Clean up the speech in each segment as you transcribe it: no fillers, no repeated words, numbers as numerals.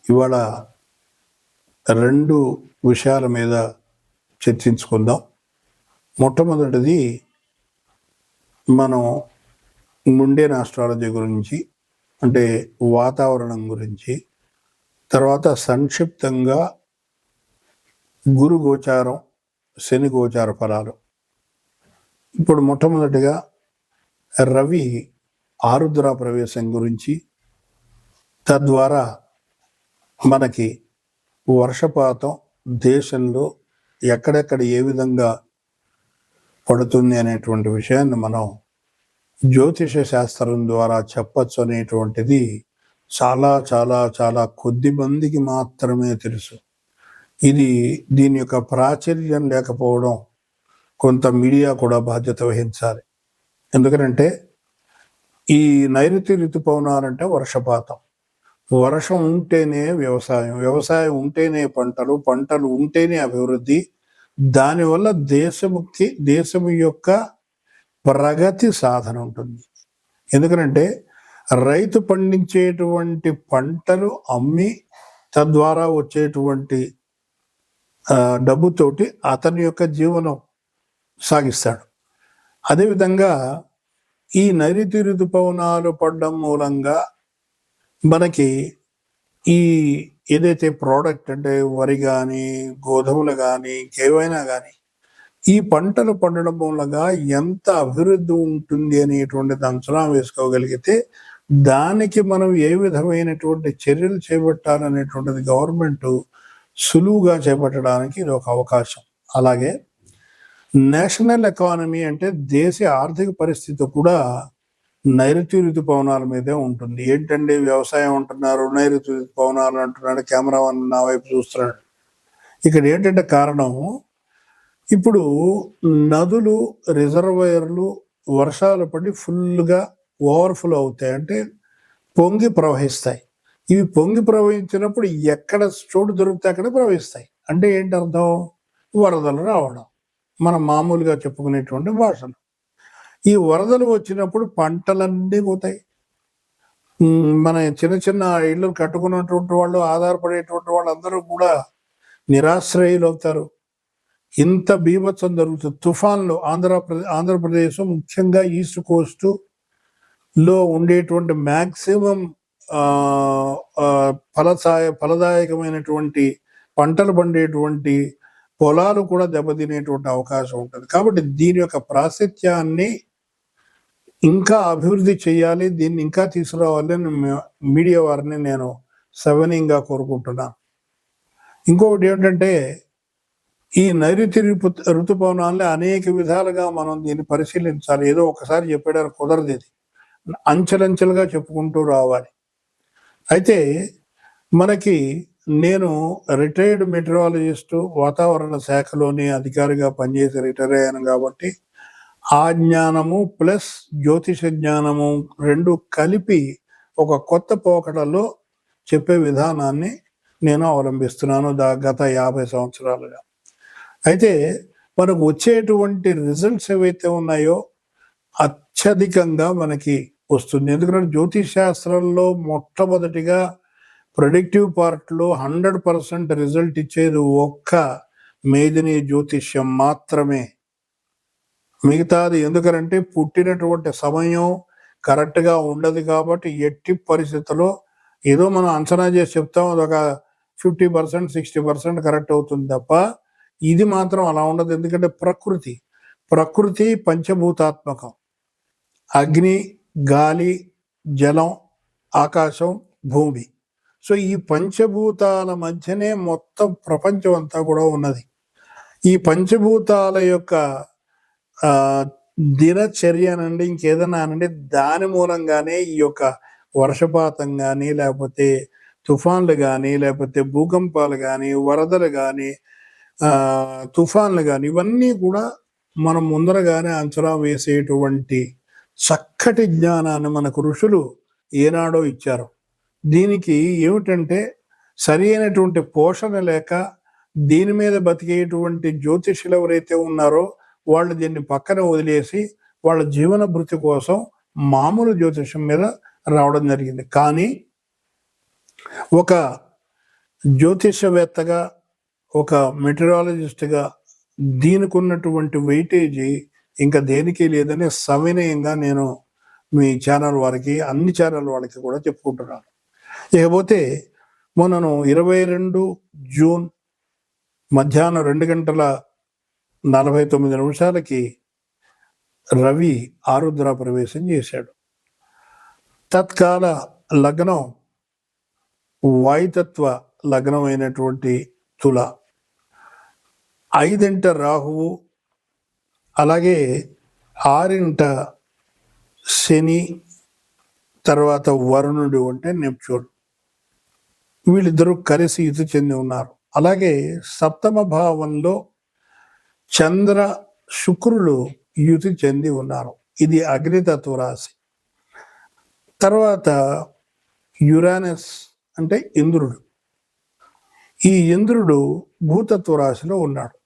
ఇవాళ 2 విషయాల మీద చర్చించుకుందాం. మొట్టమొదటిది మనం ముండేన్ ఆస్ట్రాలజీ గురించి, అంటే వాతావరణం గురించి, తర్వాత సంక్షిప్తంగా గురు గోచారం, శని గోచార ఫలాలు. ఇప్పుడు మొట్టమొదటిగా రవి ఆరుద్ర ప్రవేశం గురించి, తద్వారా మనకి వర్షపాతం దేశంలో ఎక్కడెక్కడ ఏ విధంగా పడుతుంది అనేటువంటి విషయాన్ని మనం జ్యోతిష శాస్త్రం ద్వారా చెప్పచ్చు అనేటువంటిది చాలా చాలా చాలా కొద్ది మందికి మాత్రమే తెలుసు. దీని యొక్క ప్రాచుర్యం లేకపోవడం కొంత మీడియా కూడా బాధ్యత వహించాలి. ఎందుకంటే ఈ నైరుతి ఋతుపవనాలంటే వర్షపాతం, వర్షం ఉంటేనే వ్యవసాయం, వ్యవసాయం ఉంటేనే పంటలు, పంటలు ఉంటేనే అభివృద్ధి. దానివల్ల దేశం యొక్క ప్రగతి సాధన ఉంటుంది. ఎందుకంటే రైతు పండించేటువంటి పంటలు అమ్మి తద్వారా వచ్చేటువంటి డబ్బుతోటి అతని యొక్క జీవనం సాగిస్తాడు. అదేవిధంగా ఈ నైరుతి ఋతుపవనాలు పడడం మూలంగా మనకి ఈ ఏదైతే ప్రోడక్ట్ అంటే వరి కానీ, గోధుమలు కానీ, ఇంకేవైనా కానీ ఈ పంటలు పండడం మూలంగా ఎంత అభివృద్ధి ఉంటుంది అనేటువంటిది అంచనా వేసుకోగలిగితే దానికి మనం ఏ విధమైనటువంటి చర్యలు చేపట్టాలనేటువంటిది గవర్నమెంట్ సులువుగా చేపట్టడానికి ఇది ఒక అవకాశం. అలాగే నేషనల్ ఎకానమీ అంటే దేశ ఆర్థిక పరిస్థితి కూడా నైరుతి ఋతుపవనాల మీదే ఉంటుంది. ఏంటంటే వ్యవసాయం అంటున్నారు, నైరుతి ఋతుపవనాలు అంటున్నాడు, కెమెరామన్ నా వైపు చూస్తున్నాడు. ఇక్కడ ఏంటంటే కారణం, ఇప్పుడు నదులు, రిజర్వాయర్లు వర్షాలు పడి ఫుల్గా ఓవర్ఫ్లో అవుతాయి, అంటే పొంగి ప్రవహిస్తాయి. ఇవి పొంగి ప్రవహించినప్పుడు ఎక్కడ చోటు దొరికితే అక్కడ ప్రవహిస్తాయి. అంటే ఏంటి అర్థం? వరదలు రావడం, మనం మామూలుగా చెప్పుకునేటువంటి భాషలు. ఈ వరదలు వచ్చినప్పుడు పంటలన్నీ పోతాయి. మన చిన్న చిన్న ఇళ్ళు కట్టుకున్నటువంటి వాళ్ళు, ఆధారపడేటువంటి వాళ్ళందరూ కూడా నిరాశ్రయులు అవుతారు. ఇంత బీభత్సం జరుగుతుంది. తుఫాన్లు ఆంధ్రప్రదేశ్ ముఖ్యంగా ఈస్ట్ కోస్ట్ లో ఉండేటువంటి మ్యాక్సిమం ఫలదాయకమైనటువంటి పంటలు పండేటువంటి పొలాలు కూడా దెబ్బతినేటువంటి అవకాశం ఉంటుంది. కాబట్టి దీని యొక్క ప్రాశస్త్యాన్ని ఇంకా అభివృద్ధి చేయాలి, దీన్ని ఇంకా తీసుకురావాలని మీడియా వారిని నేను సవినయంగా కోరుకుంటున్నాను. ఇంకొకటి ఏంటంటే, ఈ నైరుతి ఋతుపవనాన్ని అనేక విధాలుగా మనం దీన్ని పరిశీలించాలి. ఏదో ఒకసారి చెప్పడానికి కుదరదు. ఇది అంచెలంచెలుగా చెప్పుకుంటూ రావాలి. అయితే మనకి నేను రిటైర్డ్ మెటీరియాలజిస్టు, వాతావరణ శాఖలోని అధికారిగా పనిచేసి రిటైర్ అయ్యాను. కాబట్టి ఆ జ్ఞానము ప్లస్ జ్యోతిష జ్ఞానము 2 కలిపి ఒక కొత్త పోకడలో చెప్పే విధానాన్ని నేను అవలంబిస్తున్నాను గత 50 సంవత్సరాలుగా. అయితే మనకు వచ్చేటువంటి రిజల్ట్స్ ఏవైతే ఉన్నాయో అత్యధికంగా మనకి వస్తుంది. ఎందుకంటే జ్యోతిష్ శాస్త్రంలో మొట్టమొదటిగా ప్రొడక్టివ్ పార్ట్లో 100% రిజల్ట్ ఇచ్చేది ఒక్క మేదిని జ్యోతిష్యం మాత్రమే. మిగతాది ఎందుకంటే పుట్టినటువంటి సమయం కరెక్ట్గా ఉండదు. కాబట్టి ఎట్టి పరిస్థితుల్లో ఏదో మనం అంచనా చేసి చెప్తాం, అదొక 50%, 60% కరెక్ట్ అవుతుంది తప్ప ఇది మాత్రం అలా ఉండదు. ఎందుకంటే ప్రకృతి పంచభూతాత్మకం. అగ్ని, గాలి, జలం, ఆకాశం, భూమి. సో ఈ పంచభూతాల మధ్యనే మొత్తం ప్రపంచం అంతా కూడా ఉన్నది. ఈ పంచభూతాల యొక్క దినచర్య నుండి ఇంకేదైనా అనండి, దాని మూలంగానే ఈ యొక్క వర్షపాతం కానీ, లేకపోతే తుఫాన్లు కానీ, లేకపోతే భూకంపాలు కానీ, వరదలు కానీ, తుఫాన్లు కానీ, ఇవన్నీ కూడా మనం ముందరగానే అంచనా వేసేటువంటి చక్కటి జ్ఞానాన్ని మనకు ఋషులు ఏనాడో ఇచ్చారు. దీనికి ఏమిటంటే సరి అయినటువంటి పోషణ లేక దీని మీద బతికేటువంటి జ్యోతిష్యులు ఎవరైతే ఉన్నారో వాళ్ళు దీన్ని పక్కన వదిలేసి వాళ్ళ జీవన భృతి కోసం మామూలు జ్యోతిష్యం మీద రావడం జరిగింది. కానీ ఒక జ్యోతిషవేత్తగా, ఒక మెటీరియాలజిస్ట్గా దీనికి ఉన్నటువంటి వెయిటేజీ ఇంకా దేనికి లేదని సవినయంగా నేను మీ ఛానల్ వారికి, అన్ని ఛానల్ వాళ్ళకి కూడా చెప్పుకుంటున్నాను. ఇకపోతే మొన్నను 22 జూన్ మధ్యాహ్నం 2:49 రవి ఆరుద్ర ప్రవేశం చేశాడు. తత్కాల లగ్నం వాయుతత్వ లగ్నం అయినటువంటి తుల. 5 రాహువు, అలాగే 6 శని, తర్వాత వరుణుడు అంటే నెప్ట్యూన్, వీళ్ళిద్దరూ కలిసి యుతి చెంది ఉన్నారు. అలాగే సప్తమ భావంలో చంద్ర శుక్రులు యుతి చెంది ఉన్నారు. ఇది అగ్నితత్వ రాశి. తర్వాత యురానస్ అంటే ఇంద్రుడు. ఈ ఇంద్రుడు భూతత్వ రాశిలో ఉన్నాడు.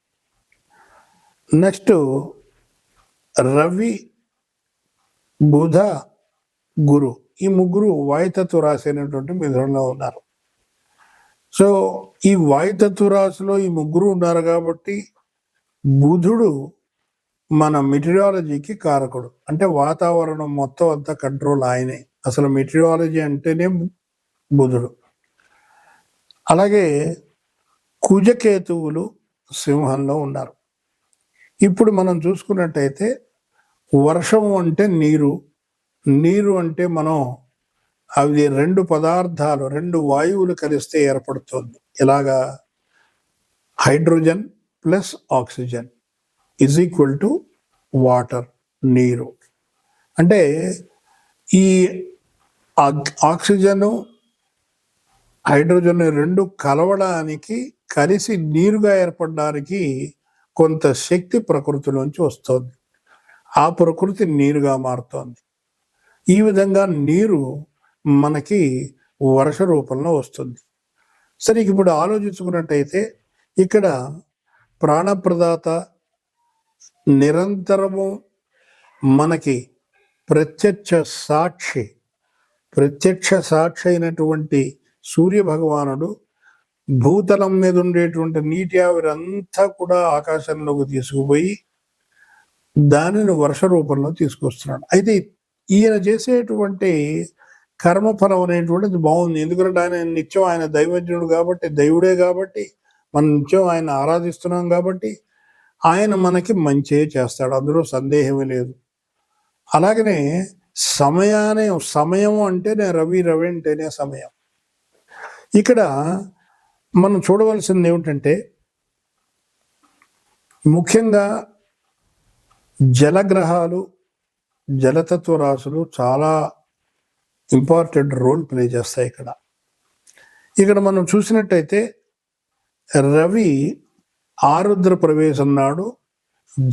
నెక్స్ట్ రవి, బుధ, గురు, ఈ ముగ్గురు వాయుతత్వ రాశి అయినటువంటి మిథునంలో ఉన్నారు. సో ఈ వాయుతత్వ రాశిలో ఈ ముగ్గురు ఉన్నారు కాబట్టి బుధుడు మన మెటీరియాలజీకి కారకుడు. అంటే వాతావరణం మొత్తం అంతా కంట్రోల్ ఆయనే. అసలు మెటీరియాలజీ అంటేనే బుధుడు. అలాగే కుజకేతువులు సింహంలో ఉన్నారు. ఇప్పుడు మనం చూసుకున్నట్టయితే వర్షం అంటే నీరు, నీరు అంటే మనం అవి 2 పదార్థాలు, 2 వాయువులు కలిస్తే ఏర్పడుతుంది. ఇలాగా hydrogen plus oxygen is equal to water, నీరు. అంటే ఈ ఆక్సిజను హైడ్రోజన్ 2 కలవడానికి, కలిసి నీరుగా ఏర్పడడానికి కొంత శక్తి ప్రకృతిలోంచి వస్తుంది. ఆ ప్రకృతి నీరుగా మారుతోంది. ఈ విధంగా నీరు మనకి వర్ష రూపంలో వస్తుంది. సరే, ఇప్పుడు ఆలోచించుకున్నట్టయితే ఇక్కడ ప్రాణప్రదాత నిరంతరము మనకి ప్రత్యక్ష సాక్షి అయినటువంటి సూర్య భగవానుడు భూతలం మీద ఉండేటువంటి నీటి ఆవిరంతా కూడా ఆకాశంలోకి తీసుకుపోయి దానిని వర్ష రూపంలో తీసుకొస్తున్నాడు. అయితే ఈయన చేసేటువంటి కర్మఫలం అనేటువంటిది బాగుంది. ఎందుకంటే ఆయన నిత్యం ఆయన దైవజ్ఞుడు కాబట్టి, దేవుడే కాబట్టి, మనం నిత్యం ఆయన ఆరాధిస్తున్నాం కాబట్టి ఆయన మనకి మంచే చేస్తాడు, అందులో సందేహమే లేదు. అలాగనే సమయం అంటేనే రవి అంటేనే సమయం. ఇక్కడ మనం చూడవలసింది ఏమిటంటే ముఖ్యంగా జలగ్రహాలు, జలతత్వ రాశులు చాలా ఇంపార్టెంట్ రోల్ ప్లే చేస్తాయి. ఇక్కడ మనం చూసినట్టయితే రవి ఆరుద్ర ప్రవేశం నాడు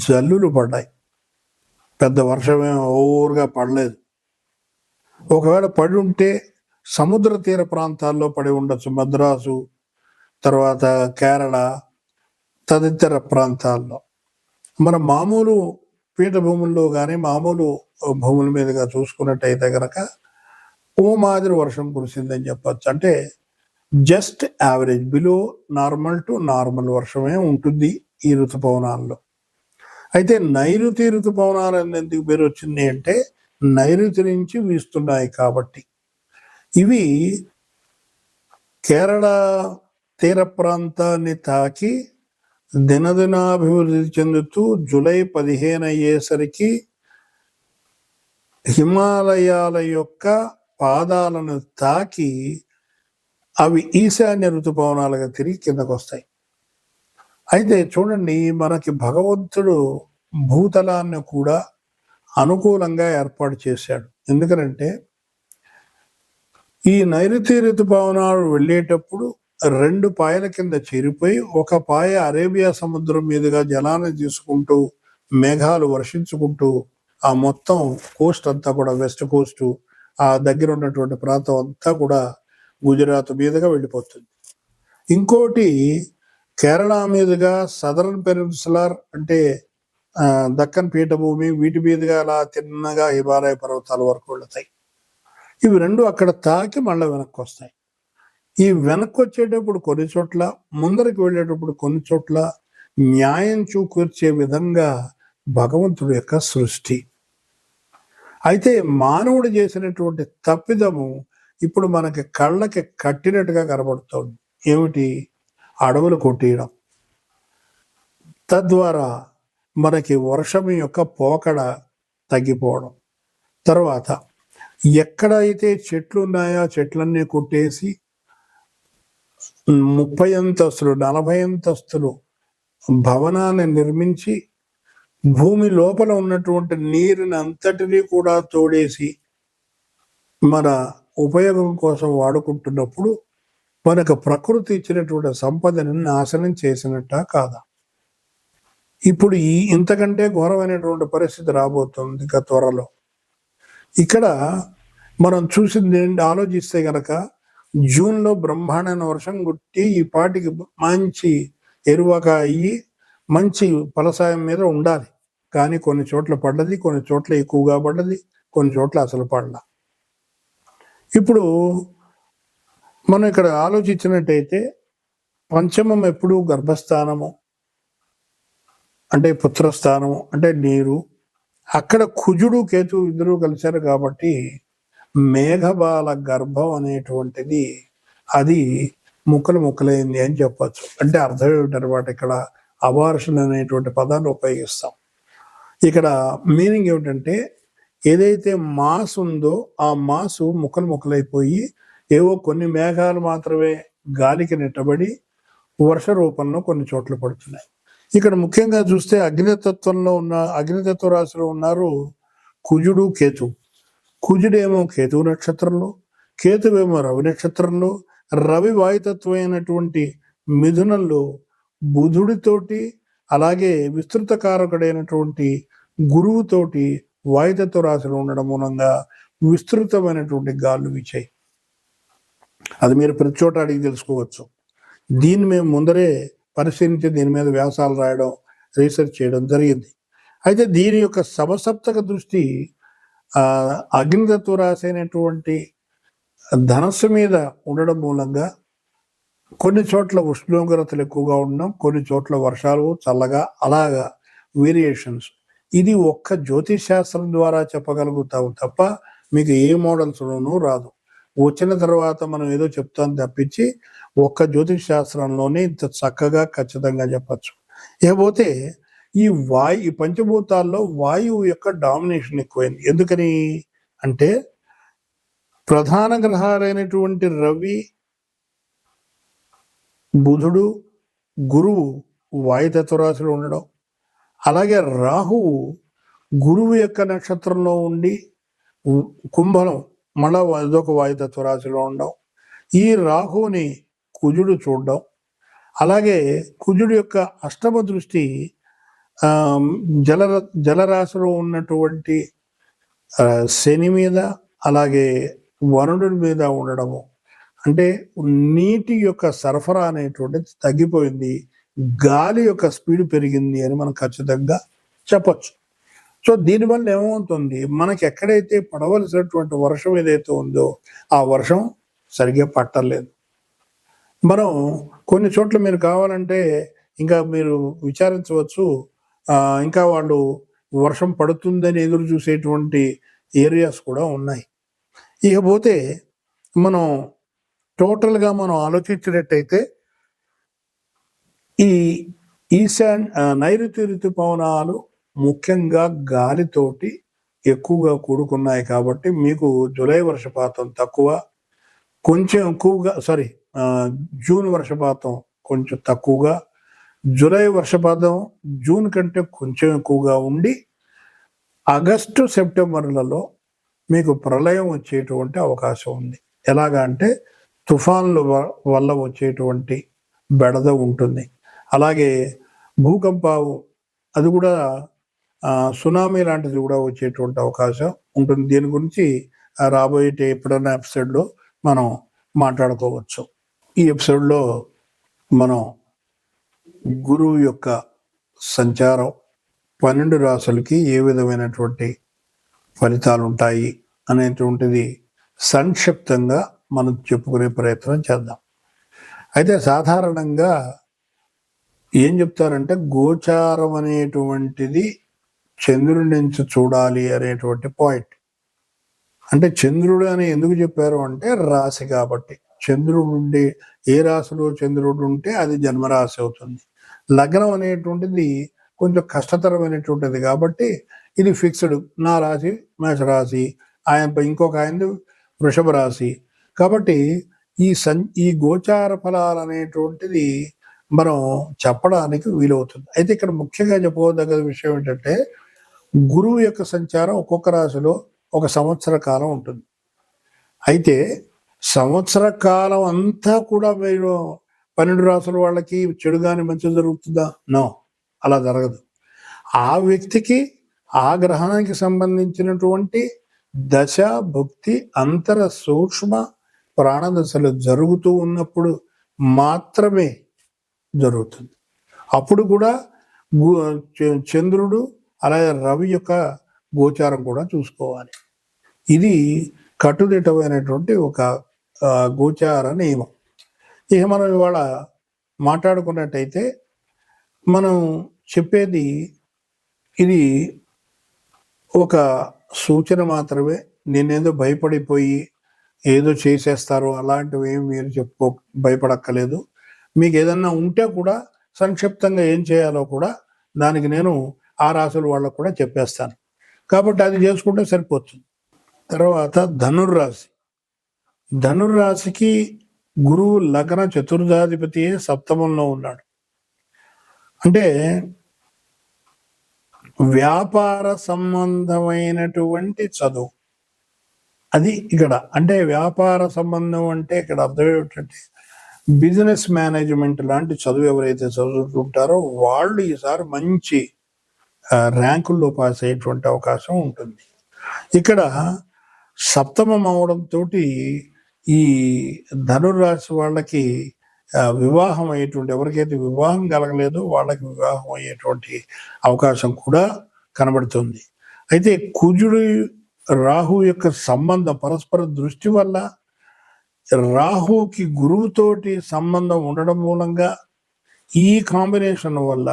జల్లులు పడ్డాయి. పెద్ద వర్షమే ఓవర్గా పడలేదు. ఒకవేళ పడి ఉంటే సముద్ర తీర ప్రాంతాల్లో పడి ఉండొచ్చు. మద్రాసు, తర్వాత కేరళ, తదితర ప్రాంతాల్లో. మన మామూలు పీఠభూముల్లో కానీ మామూలు భూముల మీదుగా చూసుకున్నట్టయితే కనుక ఓ మాదిరి వర్షం కురిసిందని చెప్పచ్చు. అంటే just average, below normal to normal వర్షమే ఉంటుంది ఈ ఋతుపవనాల్లో. అయితే నైరుతి ఋతుపవనాలు ఎందుకు పేరు వచ్చింది అంటే నైరుతి నుంచి వీస్తున్నాయి కాబట్టి. ఇవి కేరళ తీర ప్రాంతాన్ని తాకి దినదినాభివృద్ధి చెందుతూ జూలై 15 అయ్యేసరికి హిమాలయాల యొక్క పాదాలను తాకి అవి ఈశాన్య ఋతుపవనాలుగా తిరిగి కిందకు వస్తాయి. అయితే చూడండి, మనకి భగవంతుడు భూతలాన్ని కూడా అనుకూలంగా ఏర్పాటు చేశాడు. ఎందుకనంటే ఈ నైరుతి ఋతుపవనాలు వెళ్ళేటప్పుడు 2 పాయల కింద చేరిపోయి, ఒక పాయ అరేబియా సముద్రం మీదుగా జలాన్ని తీసుకుంటూ మేఘాలు వర్షించుకుంటూ ఆ మొత్తం కోస్ట్ అంతా కూడా, వెస్ట్ కోస్ట్, ఆ దగ్గర ఉన్నటువంటి ప్రాంతం అంతా కూడా గుజరాత్ మీదుగా వెళ్ళిపోతుంది. ఇంకోటి కేరళ మీదుగా సదరన్ పెనిన్సులర్ అంటే దక్కన్ పీఠభూమి, వీటి మీదుగా అలా తిన్నగా హిమాలయ పర్వతాల వరకు వెళతాయి. ఇవి 2 అక్కడ తాకి మళ్ళీ వెనక్కి వస్తాయి. ఈ వెనక్కి వచ్చేటప్పుడు కొన్ని చోట్ల, ముందరికి వెళ్ళేటప్పుడు కొన్ని చోట్ల న్యాయం చూకూర్చే విధంగా భగవంతుడి యొక్క సృష్టి. అయితే మానవుడు చేసినటువంటి తప్పిదము ఇప్పుడు మనకి కళ్ళకి కట్టినట్టుగా కనబడుతోంది. ఏమిటి? అడవులు కొట్టేయడం. తద్వారా మనకి వర్షం యొక్క పోకడ తగ్గిపోవడం. తర్వాత ఎక్కడైతే చెట్లు ఉన్నాయో చెట్లన్నీ కొట్టేసి 30 అంతస్తులు 40 అంతస్తులు భవనాన్ని నిర్మించి భూమి లోపల ఉన్నటువంటి నీరుని అంతటినీ కూడా తోడేసి మన ఉపయోగం కోసం వాడుకుంటున్నప్పుడు మనకు ప్రకృతి ఇచ్చినటువంటి సంపదను నాశనం చేసినట్ట కాదా? ఇప్పుడు ఇంతకంటే ఘోరమైనటువంటి పరిస్థితి రాబోతుంది ఇక త్వరలో. ఇక్కడ మనం చూసింది ఆలోచిస్తే గనక జూన్లో బ్రహ్మాండమైన వర్షం కొట్టి ఈ పాటికి మంచి ఎరువక అయ్యి మంచి ఫలసాయం మీద ఉండాలి. కానీ కొన్ని చోట్ల పడ్డది, కొన్ని చోట్ల ఎక్కువగా పడ్డది, కొన్ని చోట్ల అసలు పడలా. ఇప్పుడు మనం ఇక్కడ ఆలోచించినట్టయితే పంచమం ఎప్పుడు గర్భస్థానము అంటే పుత్రస్థానము అంటే నీరు. అక్కడ కుజుడు కేతు ఇద్దరు కలిశారు కాబట్టి మేఘబాల గర్భం అనేటువంటిది అది ముక్కలైంది అని చెప్పచ్చు. అంటే అర్థం ఏమిటనమాట, ఇక్కడ అబార్షన్ అనేటువంటి పదాన్ని ఉపయోగిస్తాం. ఇక్కడ మీనింగ్ ఏమిటంటే ఏదైతే మాస్ ఉందో ఆ మాసు ముక్కలైపోయి ఏవో కొన్ని మేఘాలు మాత్రమే గాలికి నెట్టబడి వర్ష రూపంలో కొన్ని చోట్ల పడుతున్నాయి. ఇక్కడ ముఖ్యంగా చూస్తే అగ్నితత్వ రాశిలో ఉన్నారు కుజుడు కేతు. కుజుడేమో కేతువు నక్షత్రంలో, కేతువేమో రవి నక్షత్రంలో, రవి వాయుతత్వమైనటువంటి మిథునంలో బుధుడితోటి అలాగే విస్తృత కారకుడైనటువంటి గురువుతోటి వాయుతత్వ రాశిలో ఉండడం మూలంగా విస్తృతమైనటువంటి గాలు వీచాయి. అది మీరు ప్రతి చోట అడిగి తెలుసుకోవచ్చు. దీన్ని మేము ముందరే పరిశీలించి దీని మీద వ్యాసాలు రాయడం, రీసెర్చ్ చేయడం జరిగింది. అయితే దీని యొక్క సమసప్తక దృష్టి అగ్నితత్వ రాశి అయినటువంటి ధనస్సు మీద ఉండడం మూలంగా కొన్ని చోట్ల ఉష్ణోగ్రతలు ఎక్కువగా ఉండడం, కొన్ని చోట్ల వర్షాలు చల్లగా అలాగా వేరియేషన్స్. ఇది ఒక్క జ్యోతిష్ శాస్త్రం ద్వారా చెప్పగలుగుతావు తప్ప మీకు ఏ మోడల్స్లోనూ రాదు. వచ్చిన తర్వాత మనం ఏదో చెప్తాం తప్పించి ఒక్క జ్యోతిష్ శాస్త్రంలోనే ఇంత చక్కగా ఖచ్చితంగా చెప్పచ్చు. ఇకపోతే ఈ పంచభూతాల్లో వాయువు యొక్క డామినేషన్ ఎక్కువైంది. ఎందుకని అంటే ప్రధాన గ్రహాలైనటువంటి రవి, బుధుడు, గురువు వాయుతత్వ రాశిలో ఉండడం, అలాగే రాహువు గురువు యొక్క నక్షత్రంలో ఉండి కుంభం మళ్ళా అదొక వాయుతత్వ రాశిలో ఉండడం, ఈ రాహువుని కుజుడు చూడడం, అలాగే కుజుడు యొక్క అష్టమ దృష్టి జలరాశిలో ఉన్నటువంటి శని మీద అలాగే వరుణుడి మీద ఉండడము. అంటే నీటి యొక్క సరఫరా అనేటువంటిది తగ్గిపోయింది, గాలి యొక్క స్పీడ్ పెరిగింది అని మనం ఖచ్చితంగా చెప్పచ్చు. సో దీనివల్ల ఏమవుతుంది, మనకి ఎక్కడైతే పడవలసినటువంటి వర్షం ఏదైతే ఉందో ఆ వర్షం సరిగ్గా పట్టలేదు. మనం కొన్ని చోట్ల మీరు కావాలంటే ఇంకా మీరు విచారించవచ్చు, ఇంకా వాళ్ళు వర్షం పడుతుందని ఎదురు చూసేటువంటి ఏరియాస్ కూడా ఉన్నాయి. ఇకపోతే మనం టోటల్గా మనం ఆలోచించినట్టయితే ఈ నైరుతి ఋతుపవనాలు ముఖ్యంగా గాలితోటి ఎక్కువగా కూడుకున్నాయి కాబట్టి మీకు జూలై వర్షపాతం తక్కువ, కొంచెం ఎక్కువగా జూన్ వర్షపాతం కొంచెం తక్కువగా, జూలై వర్షపాతం జూన్ కంటే కొంచెం ఎక్కువగా ఉండి ఆగస్టు సెప్టెంబర్లలో మీకు ప్రళయం వచ్చేటువంటి అవకాశం ఉంది. ఎలాగా అంటే తుఫాన్ల వల్ల వచ్చేటువంటి బెడద ఉంటుంది. అలాగే భూకంపాలు అది కూడా సునామీ లాంటిది కూడా వచ్చేటువంటి అవకాశం ఉంటుంది. దీని గురించి రాబోయే ఎప్పుడైనా ఎపిసోడ్లో మనం మాట్లాడుకోవచ్చు. ఈ ఎపిసోడ్లో మనం గురువు యొక్క సంచారం 12 రాశులకి ఏ విధమైనటువంటి ఫలితాలు ఉంటాయి అనేటువంటిది సంక్షిప్తంగా మనం చెప్పుకునే ప్రయత్నం చేద్దాం. అయితే సాధారణంగా ఏం చెప్తారంటే గోచారం అనేటువంటిది చంద్రుడి నుంచి చూడాలి అనేటువంటి పాయింట్. అంటే చంద్రుడు అని ఎందుకు చెప్పారు అంటే రాశి కాబట్టి. చంద్రుడు ఉండి ఏ రాశిలో చంద్రుడు ఉంటే అది జన్మరాశి అవుతుంది. లగ్నం అనేటువంటిది కొంచెం కష్టతరమైనటువంటిది కాబట్టి ఇది ఫిక్స్డ్. నా రాశి మేషరాశి, ఇంకొక ఆయనది వృషభ రాశి. కాబట్టి ఈ గోచార ఫలాలు అనేటువంటిది మనం చెప్పడానికి వీలవుతుంది. అయితే ఇక్కడ ముఖ్యంగా చెప్పుకోదగ్గ విషయం ఏంటంటే గురువు యొక్క సంచారం ఒక్కొక్క రాశిలో ఒక సంవత్సర కాలం ఉంటుంది. అయితే సంవత్సర కాలం అంతా కూడా మీరు 12 రాసుల వాళ్ళకి చెడు కానీ మంచి జరుగుతుందా? నో, అలా జరగదు. ఆ వ్యక్తికి ఆ గ్రహానికి సంబంధించినటువంటి దశ భుక్తి అంతర సూక్ష్మ ప్రాణదశలు జరుగుతూ ఉన్నప్పుడు మాత్రమే జరుగుతుంది. అప్పుడు కూడా చంద్రుడు అలాగే రవి యొక్క గోచారం కూడా చూసుకోవాలి. ఇది కట్టుదిట్టమైనటువంటి ఒక గోచార నియమం. ఇక మనం ఇవాళ మాట్లాడుకున్నట్టయితే మనం చెప్పేది ఇది ఒక సూచన మాత్రమే. నేనేదో భయపడిపోయి ఏదో చేసేస్తారు అలాంటివి ఏమి మీరు భయపడక్కలేదు. మీకు ఏదన్నా ఉంటే కూడా సంక్షిప్తంగా ఏం చేయాలో కూడా దానికి నేను ఆ రాశుల వాళ్ళకు కూడా చెప్పేస్తాను. కాబట్టి అది చేసుకుంటే సరిపోతుంది. తర్వాత ధనుర్రాశి. ధనుర్రాశికి గురువు లగ్న చతుర్థాధిపతి సప్తమంలో ఉన్నాడు. అంటే వ్యాపార సంబంధమైనటువంటి చదువు అది ఇక్కడ. అంటే వ్యాపార సంబంధం అంటే ఇక్కడ అర్థం ఏమిటంటే బిజినెస్ మేనేజ్మెంట్ లాంటి చదువు ఎవరైతే చదువుతుంటారో వాళ్ళు ఈసారి మంచి ర్యాంకుల్లో పాస్ అయ్యేటువంటి అవకాశం ఉంటుంది. ఇక్కడ సప్తమం అవడంతో ఈ ధనుర్రాశి వాళ్ళకి వివాహం అయ్యేటువంటి, ఎవరికైతే వివాహం కలగలేదో వాళ్ళకి వివాహం అయ్యేటువంటి అవకాశం కూడా కనబడుతుంది. అయితే కుజుడు రాహు యొక్క సంబంధం పరస్పర దృష్టి వల్ల రాహుకి గురువుతోటి సంబంధం ఉండడం మూలంగా ఈ కాంబినేషన్ వల్ల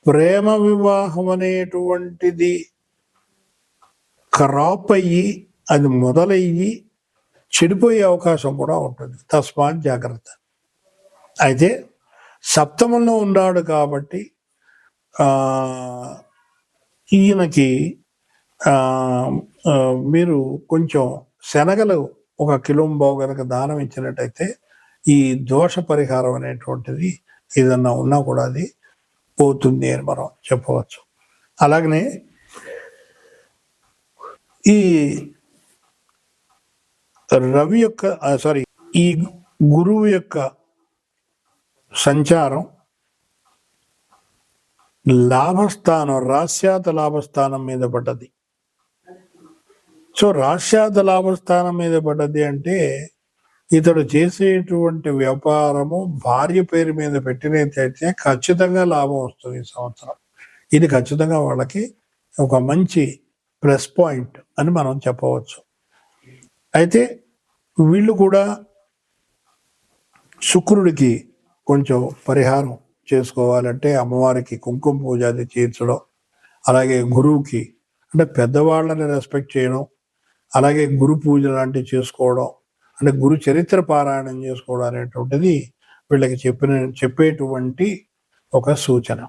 ప్రేమ వివాహం అనేటువంటిది క్రాప్ అయ్యి అది మొదలయ్యి చెడిపోయే అవకాశం కూడా ఉంటుంది. తస్మాత్ జాగ్రత్త. అయితే సప్తమంలో ఉన్నాడు కాబట్టి ఈయనకి మీరు కొంచెం శనగలు 1 కిలోంబావు కనుక దానం ఇచ్చినట్టయితే ఈ దోష పరిహారం అనేటువంటిది ఏదన్నా ఉన్నా కూడా అది పోతుంది అని మనం చెప్పవచ్చు. అలాగనే ఈ రవి యొక్క ఈ గురువు యొక్క సంచారం లాభస్థానం, రాశ్యాత లాభస్థానం మీద పడ్డది. సో రాశ్యాత లాభస్థానం మీద పడ్డది అంటే ఇతడు చేసేటువంటి వ్యాపారము భార్య పేరు మీద పెట్టినట్టయితే ఖచ్చితంగా లాభం వస్తుంది ఈ సంవత్సరం. ఇది ఖచ్చితంగా వాళ్ళకి ఒక మంచి ప్లస్ పాయింట్ అని మనం చెప్పవచ్చు. అయితే వీళ్ళు కూడా శుక్రుడికి కొంచెం పరిహారం చేసుకోవాలంటే అమ్మవారికి కుంకుమ పూజ అది చేయించడం, అలాగే గురువుకి అంటే పెద్దవాళ్ళని రెస్పెక్ట్ చేయడం, అలాగే గురు పూజ లాంటివి చేసుకోవడం, అంటే గురు చరిత్ర పారాయణం చేసుకోవడం అనేటువంటిది వీళ్ళకి చెప్పేటువంటి ఒక సూచన.